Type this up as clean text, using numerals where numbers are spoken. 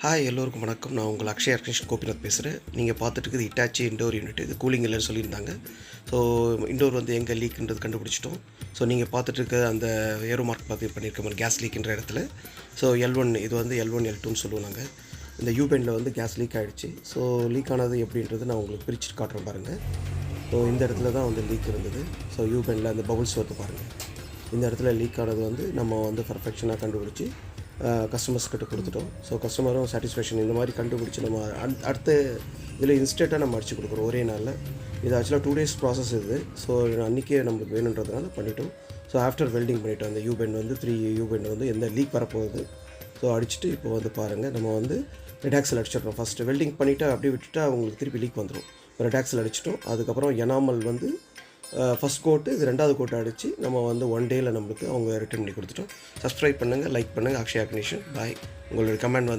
Hi எல்லோருக்கும் வணக்கம். நான் உங்கள் அக்ஷய் கோபிநாத் பேசுகிறேன். நீங்கள் பார்த்துட்டு இருக்குது Hitachi இண்டோர் யூனிட். இது கூலிங் இல்லைன்னு சொல்லியிருந்தாங்க. ஸோ இண்டோர் வந்து எங்கே லீக்குன்றது கண்டுபிடிச்சிட்டோம். ஸோ நீங்கள் பார்த்துட்டு இருக்க அந்த ஏரோ மார்க் பார்த்து பண்ணியிருக்க மாதிரி கேஸ் லீக்குன்ற இடத்துல ஸோ L1 இது வந்து L1 L2ன்னு சொல்லுவோம் நாங்கள். இந்த யூபெண்டில் வந்து கேஸ் லீக் ஆகிடுச்சு. ஸோ லீக் ஆனது எப்படின்றது நான் உங்களுக்கு பிரித்து காட்டுறேன் பாருங்கள். ஸோ இந்த இடத்துல தான் வந்து லீக் இருந்தது. ஸோ யூபெண்டில் அந்த பபுள்ஸ் வந்து பாருங்கள். இந்த இடத்துல லீக் ஆனது வந்து நம்ம வந்து பர்ஃபெக்ஷனாக கண்டுபிடிச்சி கஸ்டமர்ஸ் கிட்ட கொடுத்துட்டோம். ஸோ கஸ்டமரும் சாட்டிஸ்ஃபேக்ஷன் இந்த மாதிரி கண்டுபிடிச்சி நம்ம அடுத்த இதில் இன்ஸ்டண்ட்டாக நம்ம அடிச்சு கொடுக்குறோம் ஒரே நாளில். இது ஆக்சுவலாக 2 days ப்ராசஸ் இது. ஸோ அன்றைக்கே நம்மளுக்கு வேணுன்றதுனால பண்ணிட்டோம். ஸோ ஆஃப்டர் வெல்டிங் பண்ணிவிட்டோம். அந்த யூபெண்ட் வந்து 3 யூபெண்ட் வந்து எந்த லீக் வரப்போகுது. ஸோ அடிச்சுட்டு இப்போ வந்து பாருங்கள், நம்ம வந்து ரெடாக்ஸில் அடிச்சிடுறோம். ஃபஸ்ட்டு வெல்டிங் பண்ணிவிட்டு அப்படியே விட்டுட்டா அவங்களுக்கு திருப்பி லீக் வந்துடும். ரெடாக்ஸில் அடிச்சிட்டோம். அதுக்கப்புறம் எனாமல் வந்து ஃபஸ்ட் கோட்டு, இது 2வது கோட்டு அடித்து நம்ம வந்து 1 dayயில் நம்மளுக்கு அவங்க ரிட்டர்ன் பண்ணி கொடுத்துட்டோம். சப்ஸ்கிரைப் பண்ணுங்கள், லைக் பண்ணுங்கள். அக்ஷயா பாய். உங்களோட கமெண்ட் வந்து